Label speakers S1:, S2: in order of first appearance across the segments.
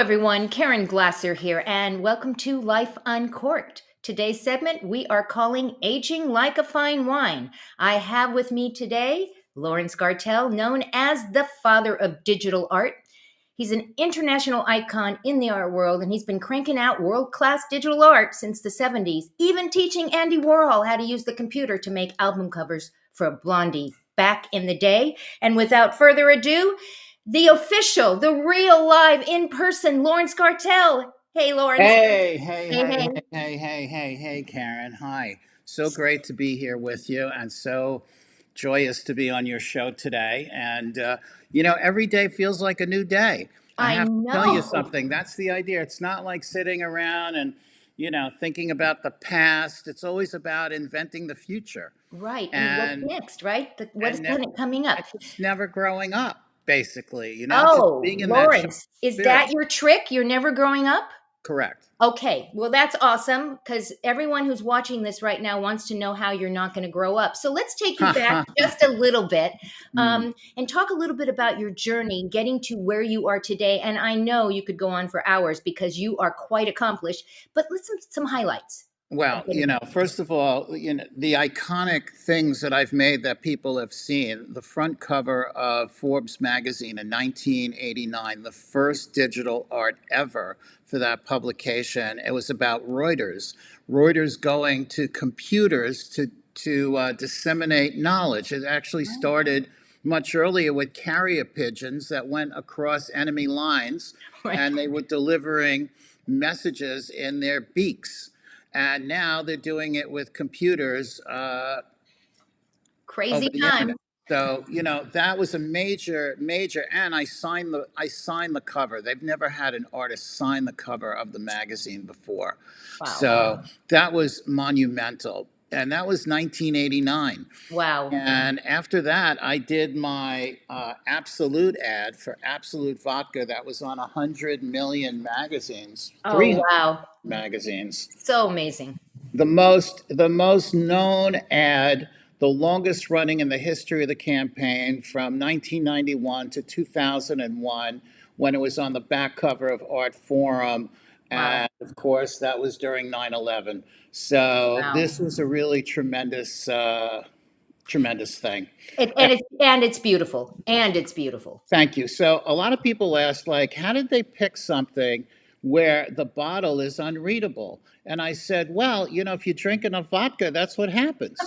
S1: everyone. Caren Glasser here, and welcome to Life Uncorked. Today's segment we are calling Aging Like a Fine Wine. I have with me today Laurence Gartel, known as the father of digital art. He's an international icon in the art world, and he's been cranking out world-class digital art since the 70s, even teaching Andy Warhol how to use the computer to make album covers for Blondie back in the day. And without further ado, the official, the real live in person Laurence Gartel. Hey, Laurence.
S2: Hey, hey,
S1: Hey,
S2: hey,
S1: hey.
S2: hey, hey, hey, hey, hey, Caren. Hi. So great to be here with you and so joyous to be on your show today. And, every day feels like a new day. I
S1: I
S2: have to tell you
S1: know.
S2: something. That's the idea. It's not like sitting around and, thinking about the past. It's always about inventing the future
S1: Right. And what's
S2: and,
S1: next, right? What is
S2: and, ne-
S1: coming up?
S2: and just never growing up, basically, just
S1: Oh,
S2: being in that show
S1: Laurence, is
S2: spirit.
S1: that your trick? You're never growing up?
S2: Correct.
S1: Okay, well, that's awesome because everyone who's watching this right now wants to know how you're not going to grow up. So let's take you back just a little bit
S2: Mm.
S1: and talk a little bit about your journey getting to where you are today. And I know you could go on for hours because you are quite accomplished, but listen to some highlights.
S2: Well, first of all, the iconic things that I've made that people have seen, the front cover of Forbes magazine in 1989, the first digital art ever for that publication. It was about Reuters going to computers to disseminate knowledge. It actually started much earlier with carrier pigeons that went across enemy lines,
S1: Right.
S2: and they were delivering messages in their beaks, and now they're doing it with computers over
S1: Crazy
S2: the
S1: time.
S2: internet. So that was a major, and I signed the cover. They've never had an artist sign the cover of the magazine before,
S1: Wow.
S2: so that was monumental. And that was 1989.
S1: Wow.
S2: And after that, I did my Absolute ad for Absolute Vodka that was on 100 million magazines,
S1: Oh,
S2: 300
S1: wow.
S2: magazines.
S1: So amazing.
S2: The most known ad, the longest running in the history of the campaign, from 1991 to 2001, when it was on the back cover of Art Forum.
S1: Wow.
S2: And of course, that was during 9/11. So
S1: Wow.
S2: this was a really tremendous thing.
S1: And it's beautiful. And it's beautiful.
S2: Thank you. So a lot of people ask, like, how did they pick something where the bottle is unreadable? And I said, well, if you drink enough vodka, that's what happens.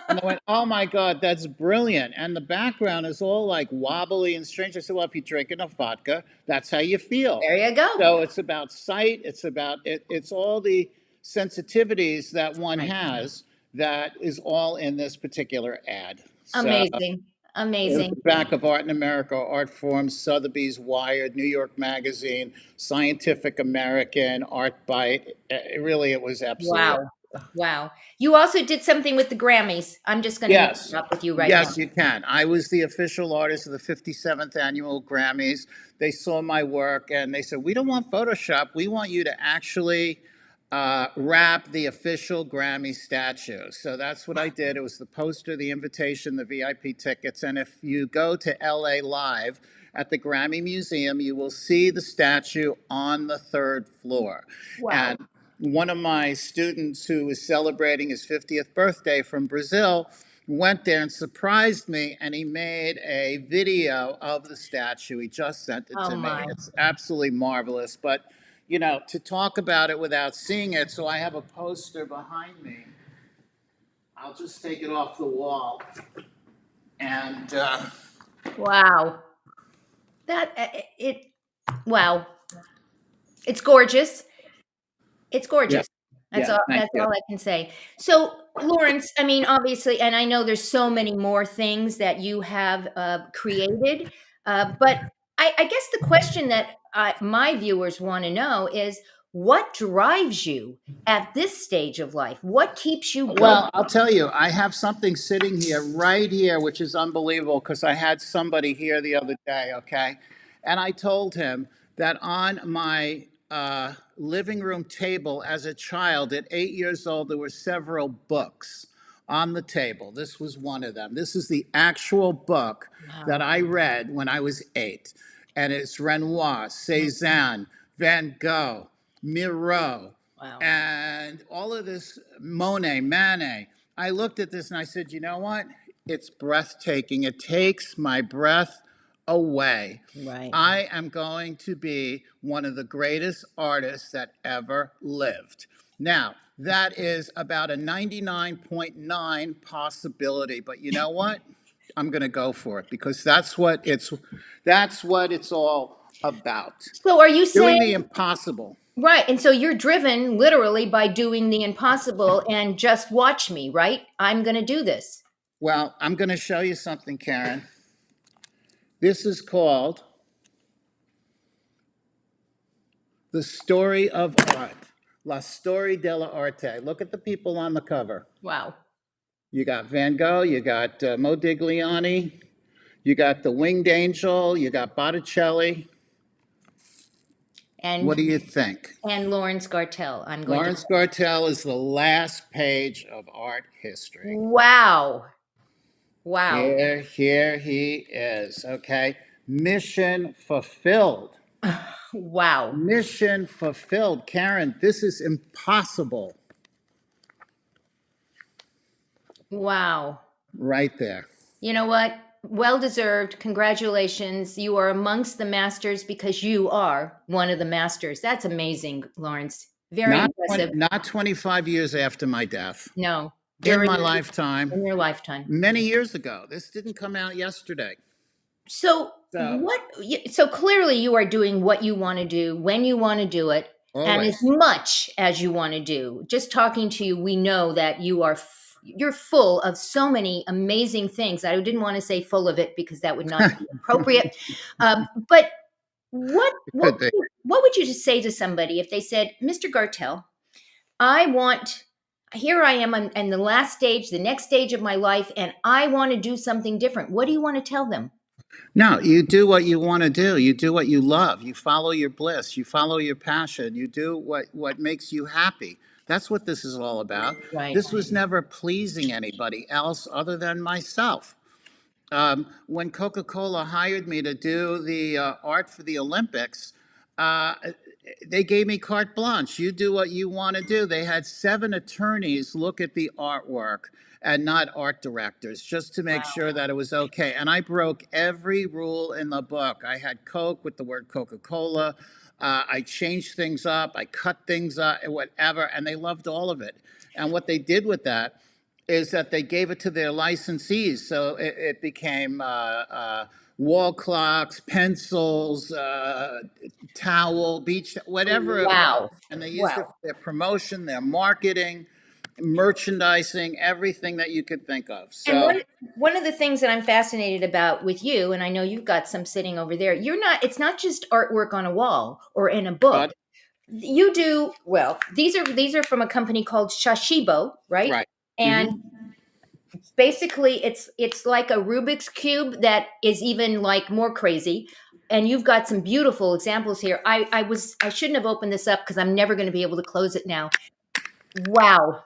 S2: And they went, oh my God, that's brilliant. And the background is all like wobbly and strange. I said, well, if you drink enough vodka, that's how you feel.
S1: There you go.
S2: So it's about sight. It's all the sensitivities that one
S1: Right.
S2: has that is all in this particular ad. So
S1: Amazing.
S2: there's
S1: Amazing.
S2: the back of Art in America, Art Forum, Sotheby's, Wired, New York Magazine, Scientific American, Art Bite. Really, it was absolutely.
S1: Wow. Wow. You also did something with the Grammys. I'm just going to name
S2: Yes.
S1: it up with you right now.
S2: Yes, you can. I was the official artist of the 57th annual Grammys. They saw my work and they said, we don't want Photoshop. We want you to actually wrap the official Grammy statue. So that's what I did. It was the poster, the invitation, the VIP tickets. And if you go to LA Live at the Grammy Museum, you will see the statue on the third floor.
S1: Wow.
S2: And one of my students who was celebrating his 50th birthday from Brazil went there and surprised me, and he made a video of the statue. He just sent it
S1: Oh
S2: to me.
S1: my.
S2: It's absolutely marvelous. But, to talk about it without seeing it, so I have a poster behind me. I'll just take it off the wall. And
S1: Wow. That it wow. It's gorgeous. It's
S2: yeah,
S1: gorgeous. That's
S2: yeah,
S1: all
S2: thank
S1: that's
S2: you.
S1: all I can say. So, Lawrence, I mean, obviously, and I know there's so many more things that you have created, but I guess the question that my viewers want to know is what drives you at this stage of life? What keeps you going?
S2: Well, I'll tell you, I have something sitting here, right here, which is unbelievable because I had somebody here the other day, okay? And I told him that on my living room table as a child at 8 years old, there were several books on the table. This was one of them. This is the actual book that
S1: Wow.
S2: I read when I was 8. And it's Renoir, Cézanne, Van Gogh, Miro,
S1: Wow.
S2: and all of this Monet, Manet. I looked at this and I said, you know what? It's breathtaking. It takes my breath away.
S1: Right.
S2: I am going to be one of the greatest artists that ever lived. Now, that is about a 99.9 possibility, but you know what? I'm going to go for it because that's what it's all about.
S1: So are you
S2: Doing
S1: saying,
S2: the impossible.
S1: right? And so you're driven literally by doing the impossible and just watch me, right? I'm going to do this.
S2: Well, I'm going to show you something, Caren. This is called The Story of Art. La Storia dell'Arte. Look at the people on the cover.
S1: Wow.
S2: You got Van Gogh, you got Modigliani, you got the Winged Angel, you got Botticelli. What
S1: And
S2: do you think?
S1: Laurence Gartel. I'm going to.
S2: Laurence Gartel is the last page of art history.
S1: Wow. Wow.
S2: Here he is. Okay. Mission fulfilled.
S1: Wow.
S2: Mission fulfilled. Caren, this is impossible.
S1: Wow.
S2: Right there.
S1: You know what? Well deserved. Congratulations. You are amongst the masters because you are one of the masters. That's amazing, Lawrence. Very
S2: Not
S1: impressive.
S2: not 25 years after my death.
S1: No,
S2: In
S1: during
S2: my lifetime,
S1: in your lifetime.
S2: many years ago. This didn't come out yesterday.
S1: So
S2: So
S1: so clearly you are doing what you want to do when you want to do it and as
S2: always.
S1: much as you want to do. Just talking to you, we know that you're full of so many amazing things. I didn't want to say full of it because that would not be appropriate. But what
S2: It
S1: what
S2: could be.
S1: what would you just say to somebody if they said, "Mr. Gartel, I want here I am in the last stage, the next stage of my life, and I want to do something different." What do you want to tell them?
S2: No, you do what you want to do. You do what you love. You follow your bliss. You follow your passion. You do what makes you happy. That's what this is all about.
S1: Right.
S2: This was never pleasing anybody else other than myself. When Coca-Cola hired me to do the art for the Olympics, uh, they gave me carte blanche. You do what you want to do. They had 7 attorneys look at the artwork and not art directors just to make
S1: Wow.
S2: sure that it was okay. And I broke every rule in the book. I had Coke with the word Coca-Cola. I changed things up. I cut things up, whatever, and they loved all of it. And what they did with that is that they gave it to their licensees. So it became wall clocks, pencils, towel, beach, whatever it was.
S1: Wow.
S2: And they used it
S1: Wow.
S2: for their promotion, their marketing, merchandising, everything that you could think of.
S1: And
S2: So,
S1: one of the things that I'm fascinated about with you, and I know you've got some sitting over there, it's not just artwork on a wall or in a book.
S2: but
S1: You do, well, these are from a company called Shashibo, right?
S2: right.
S1: And
S2: Hmm.
S1: basically it's like a Rubik's cube that is even like more crazy. And you've got some beautiful examples here. I shouldn't have opened this up because I'm never going to be able to close it now. Wow.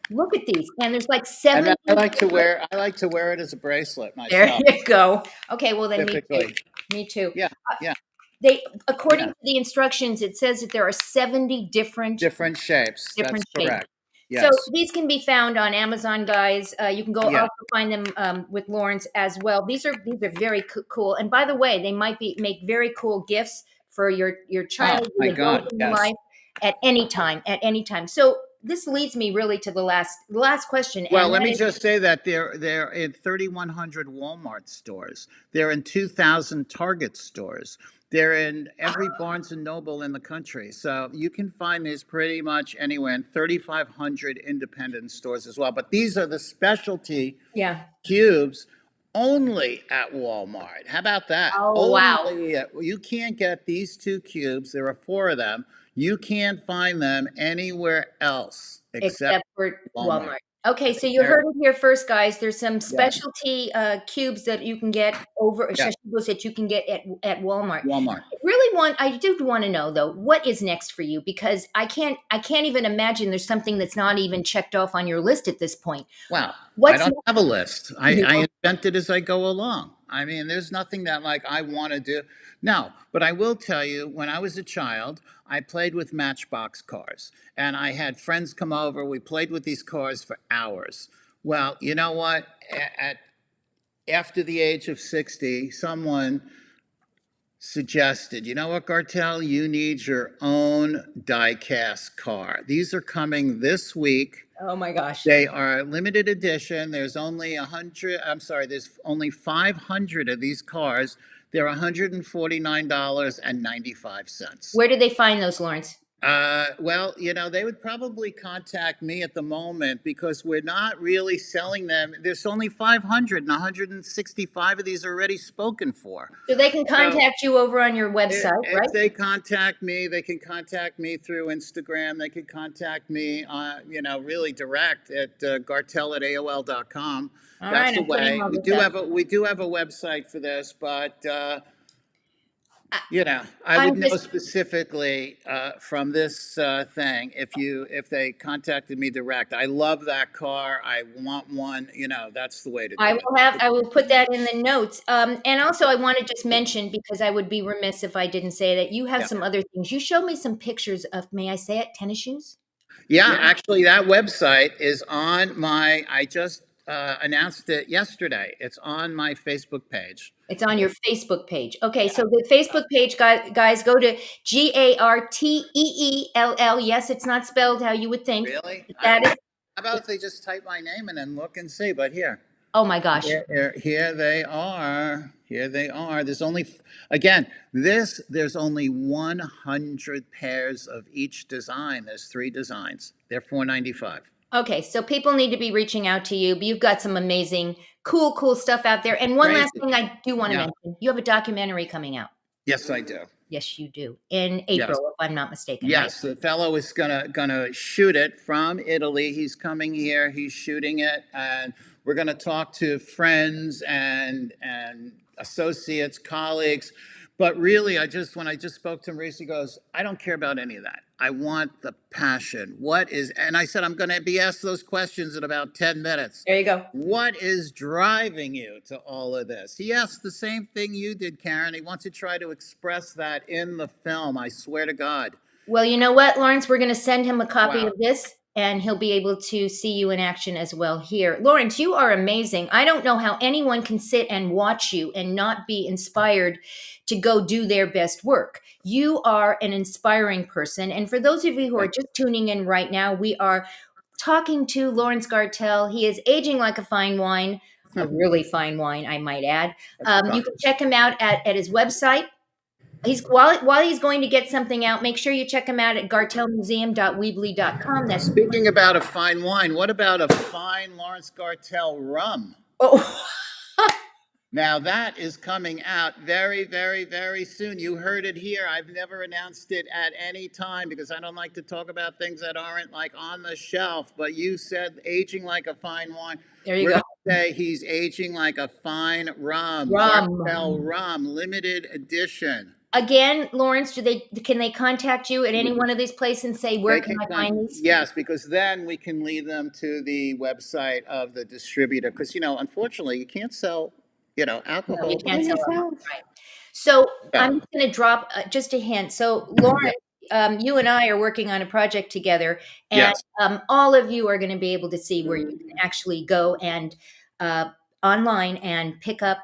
S1: Look at these. And there's like
S2: And
S1: 70 different.
S2: I like to wear it as a bracelet
S1: There
S2: myself,
S1: you go. Okay, well then me too.
S2: typically.
S1: Me too.
S2: Yeah, yeah,
S1: They according
S2: yeah.
S1: to the instructions, it says that there are 70
S2: Different shapes. That's
S1: different shapes.
S2: correct.
S1: So
S2: Yes.
S1: these can be found on Amazon, guys. You can go
S2: Yeah.
S1: also find them with Lawrence as well. These are very cool. And by the way, they might be make very cool gifts for your
S2: Oh
S1: child,
S2: my
S1: the adult
S2: God.
S1: in your
S2: Yes.
S1: life at any time. At any time. So this leads me really to the last question,
S2: Well,
S1: and
S2: let
S1: that
S2: me
S1: is
S2: just say that they're in 3,100 Walmart stores. They're in 2,000 Target stores. They're in every Barnes and Noble in the country. So you can find these pretty much anywhere in 3,500 independent stores as well. But these are the specialty
S1: yeah.
S2: cubes only at Walmart. How about that?
S1: Oh wow.
S2: Only you can't get these 2 cubes. There are 4 of them. You can't find them anywhere else except
S1: Except for
S2: Walmart.
S1: Walmart. Okay, so you
S2: There-
S1: heard it here first, guys. There's some
S2: Yes.
S1: specialty cubes that you can get over
S2: Yeah.
S1: shashibos that you can get at Walmart.
S2: Walmart.
S1: I do want to know though, what is next for you? Because I can't even imagine there's something that's not even checked off on your list at this point.
S2: Wow. I
S1: What's
S2: don't
S1: next?
S2: have a list.
S1: You
S2: I invent it as I go along. I mean, there's nothing that like I want to do. No, but I will tell you, when I was a child, I played with Matchbox cars, and I had friends come over. We played with these cars for hours. Well, you know what? After the age of 60, someone suggested, you know what, Gartel, you need your own die-cast car. These are coming this week.
S1: Oh my gosh.
S2: They are limited edition. There's only 100, I'm sorry, there's only 500 of these cars. They're $149.95.
S1: Where did they find those, Lawrence?
S2: Well, they would probably contact me at the moment because we're not really selling them. There's only 500 and 165 of these are already spoken for.
S1: So they can
S2: So
S1: contact you over on your website, right?
S2: if they contact me, they can contact me through Instagram. They can contact me, really direct at gartel at AOL.com.
S1: All
S2: That's
S1: right,
S2: the
S1: I'm putting
S2: way.
S1: all
S2: We
S1: this
S2: do
S1: up.
S2: have a website for this, but I
S1: I'm
S2: would know
S1: just
S2: specifically from this thing if they contacted me direct. I love that car. I want one. That's the way to do it.
S1: I will put that in the notes. And also I want to just mention, because I would be remiss if I didn't say that, you have
S2: Yeah.
S1: some other things. You showed me some pictures of, may I say it, tennis shoes?
S2: Yeah, actually, that website is on my. I just announced it yesterday. It's on my Facebook page.
S1: It's on your Facebook page. Okay,
S2: Yeah.
S1: so the Facebook page, guys, go to Garteel. Yes, it's not spelled how you would think.
S2: Really?
S1: That is,
S2: How about if they just type my name in and look and see? But here.
S1: oh my gosh.
S2: Here they are. Here they are. There's only 100 pairs of each design. There's 3 designs. They're $4.95.
S1: Okay, so people need to be reaching out to you. But you've got some amazing, cool stuff out there. And one last
S2: Crazy.
S1: thing I do want to
S2: Yeah.
S1: mention, you have a documentary coming out.
S2: Yes, I do.
S1: Yes, you do. In
S2: Yes.
S1: April, if I'm not mistaken, right?
S2: Yes, the fellow is gonna shoot it from Italy. He's coming here. He's shooting it, and we're gonna talk to friends and associates, colleagues. But really, when I just spoke to him, he goes, "I don't care about any of that. I want the passion. What is?" And I said, "I'm gonna be asked those questions in about 10 minutes.
S1: There you go.
S2: What is driving you to all of this?" He asked the same thing you did, Caren. He wants to try to express that in the film. I swear to God.
S1: Well, you know what, Lawrence? We're going to send him a copy
S2: Wow.
S1: of this, and he'll be able to see you in action as well here. Lawrence, you are amazing. I don't know how anyone can sit and watch you and not be inspired to go do their best work. You are an inspiring person. And for those of you who are just tuning in right now, we are talking to Laurence Gartel. He is aging like a fine wine, a really fine wine, I might add. You can check him out at his website. While he's going to get something out, make sure you check him out at gartelmuseum.weebly.com. That's
S2: Speaking about a fine wine, what about a fine Laurence Gartel rum?
S1: oh,
S2: Now that is coming out very, very, very soon. You heard it here. I've never announced it at any time because I don't like to talk about things that aren't like on the shelf. But you said aging like a fine wine.
S1: there you
S2: We're
S1: go.
S2: gonna say he's aging like a fine rum.
S1: Rum.
S2: Gartel rum, limited edition.
S1: Again, Lawrence, can they contact you at any one of these places and say, where
S2: They
S1: can I
S2: can
S1: find these?
S2: Yes, because then we can lead them to the website of the distributor. Because unfortunately, you can't sell
S1: No,
S2: alcohol.
S1: you can't sell
S2: by
S1: them.
S2: yourself.
S1: Right. So
S2: Yeah.
S1: I'm just going to drop just a hint. So Lawrence, you and I are working on a project together, and
S2: Yes.
S1: all of you are going to be able to see where you can actually go and online and pick up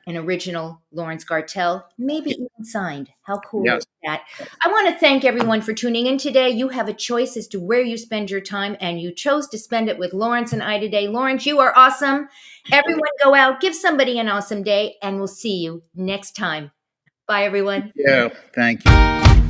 S1: an original Laurence Gartel, maybe even signed. How cool
S2: Yes.
S1: is that? I want to thank everyone for tuning in today. You have a choice as to where you spend your time, and you chose to spend it with Lawrence and I today. Lawrence, you are awesome. Everyone go out, give somebody an awesome day, and we'll see you next time. Bye, everyone.
S2: Yeah. Thank you.